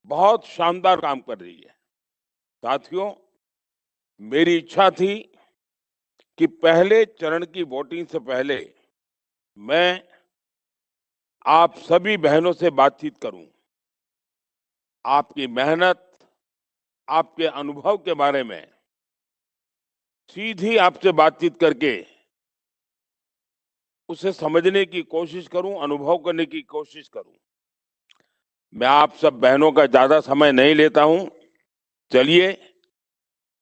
बहुत शानदार काम कर रही है। साथियों, मेरी इच्छा थी कि पहले चरण की वोटिंग से पहले मैं आप सभी बहनों से बातचीत करूं, आपकी मेहनत, आपके अनुभव के बारे में सीधी आपसे बातचीत करके उसे समझने की कोशिश करूं, अनुभव करने की कोशिश करूं। मैं आप सब बहनों का ज्यादा समय नहीं लेता हूं। चलिए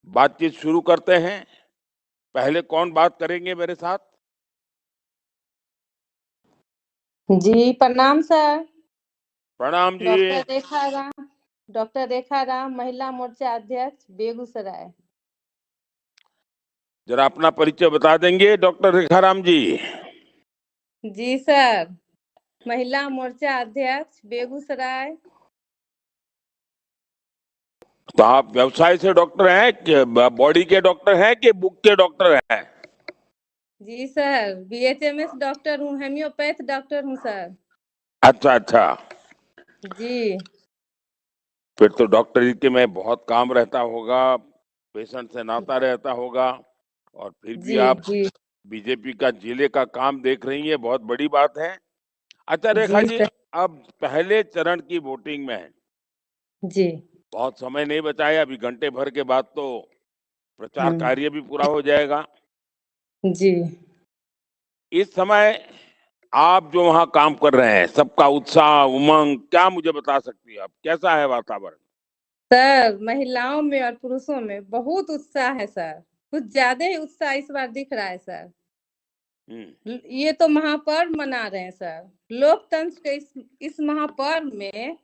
बातचीत शुरू करते हैं। पहले कौन बात करेंगे मेरे साथ? जी प्रणाम सर। प्रणाम जी। डॉक्टर रेखा राम, महिला मोर्चा अध्यक्ष, बेगूसराय। जरा अपना परिचय बता देंगे डॉक्टर रेखाराम जी? जी सर, महिला मोर्चा अध्यक्ष, बेगूसराय। तो आप व्यवसाय से डॉक्टर हैं कि बॉडी के डॉक्टर हैं कि बुक के डॉक्टर हैं? जी सर, BHMS डॉक्टर हूँ, हेम्योपैथ डॉक्टर हूँ सर। अच्छा अच्छा। जी फिर तो डॉक्टर जी के में बहुत काम रहता होगा, पेशेंट से नाता रहता होगा, और फिर भी जी आप जी बीजेपी का जिले का काम देख रही है, बहुत बड़ी बात है। अच्छा रेखा जी जी, सर। अब पहले चरण की वोटिंग में जी बहुत समय नहीं बचा है, अभी घंटे भर के बाद तो प्रचार हम्म, कार्य भी पूरा हो जाएगा। जी इस समय आप जो वहाँ काम कर रहे हैं, सबका उत्साह, उमंग क्या मुझे बता सकती है आप? कैसा है वातावरण? सर, महिलाओं में और पुरुषों में बहुत उत्साह है सर। कुछ ज्यादा ही उत्साह इस बार दिख रहा है सर। ये तो महापर्व मना रहे हैं सर। लोकतंत्र के इस महापर्व में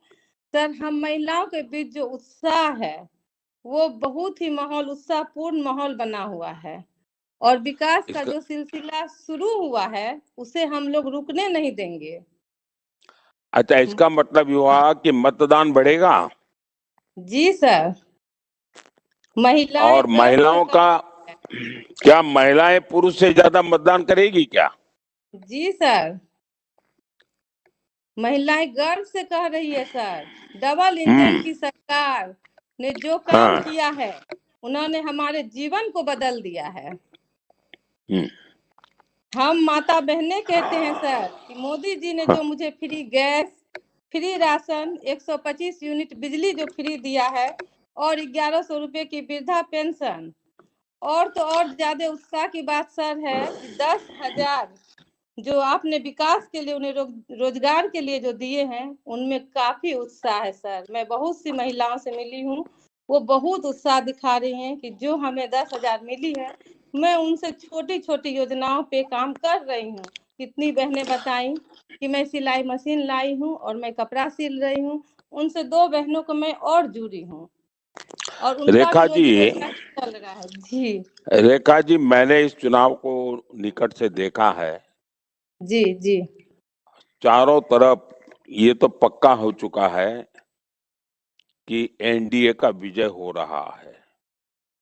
सर, हम महिलाओं के बीच जो उत्साह है वो बहुत ही उत्साहपूर्ण माहौल बना हुआ है। और विकास का इसका जो सिलसिला शुरू हुआ है उसे हम लोग रुकने नहीं देंगे। अच्छा, इसका मतलब ये हुआ कि मतदान बढ़ेगा? जी सर, महिलाएं और गर्व से महिलाओं का, क्या महिलाएं पुरुष से ज्यादा मतदान करेगी क्या? जी सर, महिलाएं गर्व से कह रही है सर। डबल इंजन हम्म। की सरकार ने जो काम हाँ। किया है, उन्होंने हमारे जीवन को बदल दिया है। हम्म। हम माता बहनें कहते हैं सर कि मोदी जी ने हाँ। जो मुझे free gas, free ration, 125 unit बिजली जो फ्री दिया है, और 1100 रुपए की वृद्धा पेंशन, और तो और ज्यादा उत्साह की बात सर है कि 10,000 जो आपने विकास के लिए उन्हें रोजगार के लिए जो दिए हैं, उनमें काफी उत्साह है सर। मैं बहुत सी महिलाओं से मिली हूँ, वो बहुत उत्साह दिखा रही हैं कि जो हमें 10,000 मिली है, मैं उनसे छोटी छोटी योजनाओं पे काम कर रही हूँ। कितनी बहनें बताई कि मैं सिलाई मशीन लाई हूँ और मैं कपड़ा सिल रही हूँ। उनसे 2 बहनों को मैं और जुड़ी हूँ, और उनका भी रेखा जी, रोजी रोटी चल रहा है। जी रेखा जी, मैंने इस चुनाव को निकट से देखा है। जी जी चारों तरफ ये तो पक्का हो चुका है कि एनडीए का विजय हो रहा है।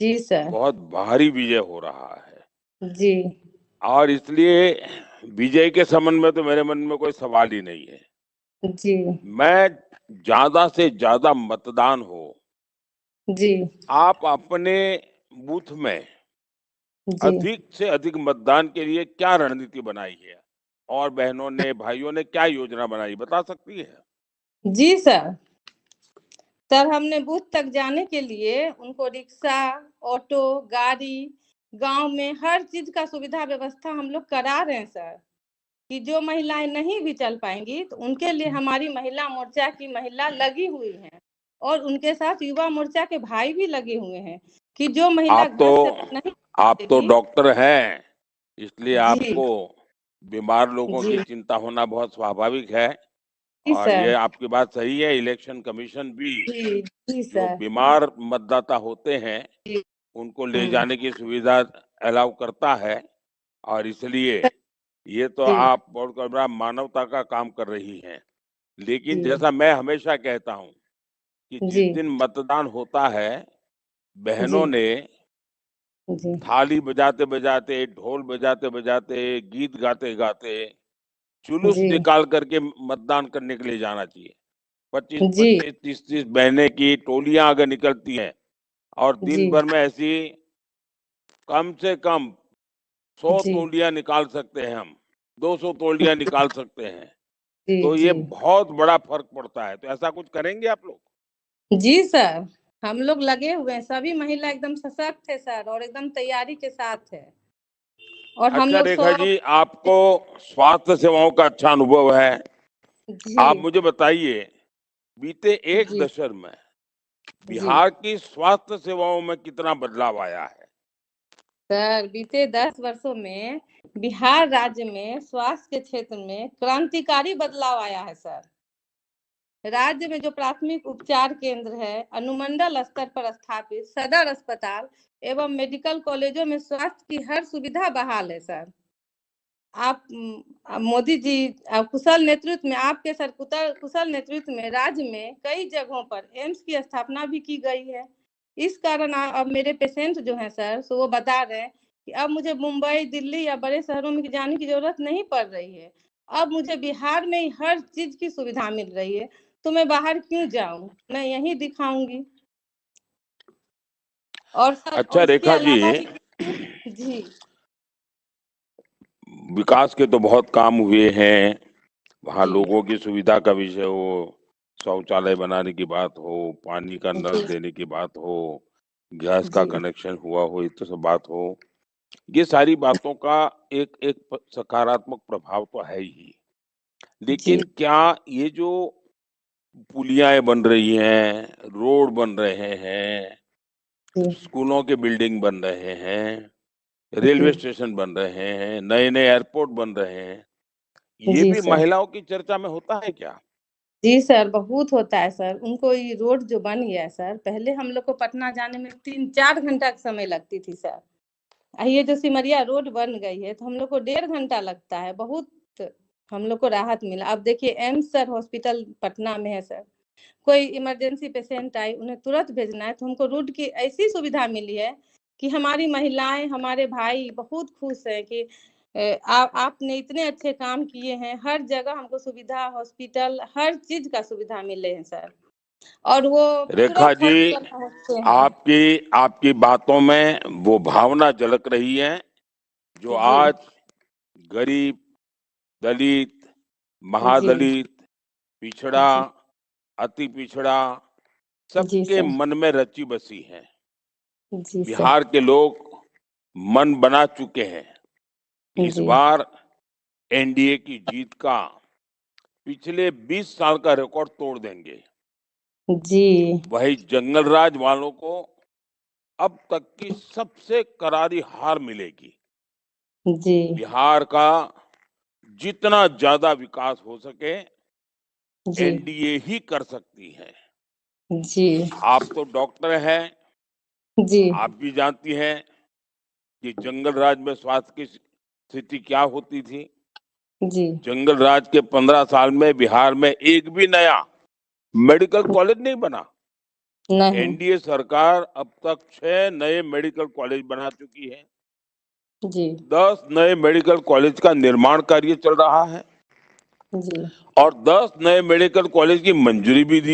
जी सर। बहुत भारी विजय हो रहा है। जी और इसलिए विजय के संबंध में तो मेरे मन में कोई सवाल ही नहीं है। जी मैं ज्यादा से ज्यादा मतदान हो, जी आप अपने बूथ में जी अधिक से अधिक मतदान के लिए क्या रणनीति बनाई है, और बहनों ने, भाइयों ने क्या योजना बनाई, बता सकती है? जी सर। सर, हमने बूथ तक जाने के लिए उनको रिक्शा, ऑटो, गाड़ी, गांव में हर चीज का सुविधा व्यवस्था हम लोग करा रहे हैं सर। कि जो महिलाएं नहीं भी चल पाएंगी तो उनके लिए हमारी महिला मोर्चा की महिला लगी हुई हैं, और उनके साथ युवा मोर्चा के भाई भी लगे हुए हैं कि जो महिला आप तो घर से नहीं आप तो निकलेगी। डॉक्टर हैं, इसलिए जी आपको बीमार लोगों जी की चिंता होना बहुत स्वाभाविक है। जी और सर। ये आपकी बात सही है, इलेक्शन कमीशन भी जी जी जो सर। बीमार मतदाता होते हैं जी उनको ले जाने की सुविधा अलाउ करता है। और इसलिए ये तो जी आप बहुत बड़ा मानवता का काम कर रही हैं। लेकिन जी जैसा मैं हमेशा कहता हूं कि जी जिस दिन मतदान होता है, जी बहनों ने जी थाली बजाते बजाते, ढोल बजाते बजाते, गीत गाते गाते जुलूस जी निकाल करके मतदान करने के लिए जाना चाहिए। 25 जी 25 30 बहनें की टोलियां अगर निकलती हैं और जी दिन भर में ऐसी कम से कम 100 जी टोलियां निकाल सकते हैं हम, 200 टोलियां निकाल सकते हैं, जी तो जी ये बहुत बड़ा फर्क पड़ता है। तो ऐसा कुछ करेंगे आप लोग? जी सर, हम लोग लगे हुए हैं, सभी महिला एकदम सशक्त है सर और एकदम तैयारी के साथ है। और हम अच्छा लोग रेखा 100। जी, आपको स्वास्थ्य सेवाओं का अच्छा अनुभव है। जी आप मुझे बताइए, बीते एक जी दशक में जी बिहार की स्वास्थ्य सेवाओं में कितना बदलाव आया है? सर, बीते 10 वर्षों में बिहार राज्य में स्वास्थ्य के क्षेत्र में क्रांतिकारी बदलाव आया है सर। राज्य में जो प्राथमिक उपचार केंद्र है, अनुमंडल स्तर पर स्थापित सदर अस्पताल एवं मेडिकल कॉलेजों में स्वास्थ्य की हर सुविधा बहाल है सर। आप मोदी जी कुशल नेतृत्व में, आपके सर कुशल नेतृत्व में राज्य में कई जगहों पर एम्स की स्थापना भी की गई है। इस कारण अब मेरे पेशेंट जो हैं सर, सो वो बता रहे हैं कि अब मुझे मुंबई, दिल्ली या बड़े शहरों में जाने की जरूरत नहीं पड़ रही है। अब मुझे बिहार में ही हर चीज की सुविधा मिल रही है, तो मैं बाहर क्यों जाऊं, मैं यहीं दिखाऊंगी। और सर, अच्छा और इसके रेखा जी, अलावा भी जी विकास के तो बहुत काम हुए हैं। वहाँ जी लोगों की सुविधा का विषय हो, शौचालय बनाने की बात हो, पानी का नल जी देने की बात हो, गैस का जी कनेक्शन हुआ हो, ये तो सब बात हो। ये सारी बातों का एक एक सकारात्मक प्रभाव तो है ही। जी लेकिन क्या ये जो पुलियाएं बन रही हैं, रोड बन रहे हैं, जी स्कूलों के बिल्डिंग बन रहे हैं, जी रेलवे स्टेशन बन रहे हैं, नए नए एयरपोर्ट बन रहे हैं, ये जी भी सर। महिलाओं की चर्चा में होता है क्या? जी सर, बहुत होता है सर। उनको ये रोड जो बन गया है सर, पहले हम लोग को पटना जाने में 3-4 घंटा का समय लगती थी सर। ये जो सिमरिया रोड बन गई है, तो हम लोग को 1.5 घंटा लगता है। बहुत हम लोग को राहत मिला। अब देखिए, एम्स सर हॉस्पिटल पटना में है सर। कोई इमरजेंसी पेशेंट आई, उन्हें तुरंत भेजना है, तो हमको रोड की ऐसी सुविधा मिली है कि हमारी महिलाएं, हमारे भाई बहुत खुश हैं कि आपने इतने अच्छे काम किए हैं। हर जगह हमको सुविधा, हॉस्पिटल, हर चीज का सुविधा मिले हैं सर। और वो रेखा तुरंत जी, हॉस्पिटल पहुंचते हैं। आपकी आपकी बातों में वो भावना झलक रही है जो जी आज गरीब, दलित, जी महादलित, पिछड़ा, जी अति पिछड़ा, जी सबके सर। मन में रची बसी है। जी सर। बिहार के लोग मन बना चुके हैं। इस जी बार एनडीए की जीत का पिछले 20 साल का रिकॉर्ड तोड़ देंगे। जी वही जंगल राज वालों को अब तक की सबसे करारी हार मिलेगी। जी बिहार का जितना ज्यादा विकास हो सके, जी एनडीए ही कर सकती है। जी आप तो डॉक्टर हैं, जी आप भी जानती हैं कि जंगल राज में स्वास्थ्य की स्थिति क्या होती थी। जी जंगल राज के 15 साल में बिहार में एक भी नया मेडिकल कॉलेज नहीं बना। नहीं। एनडीए सरकार अब तक 6 नए मेडिकल कॉलेज बना चुकी है। जी 10 नए मेडिकल कॉलेज का निर्माण कार्य चल रहा है जी और 10 नए मेडिकल कॉलेज की मंजूरी भी दी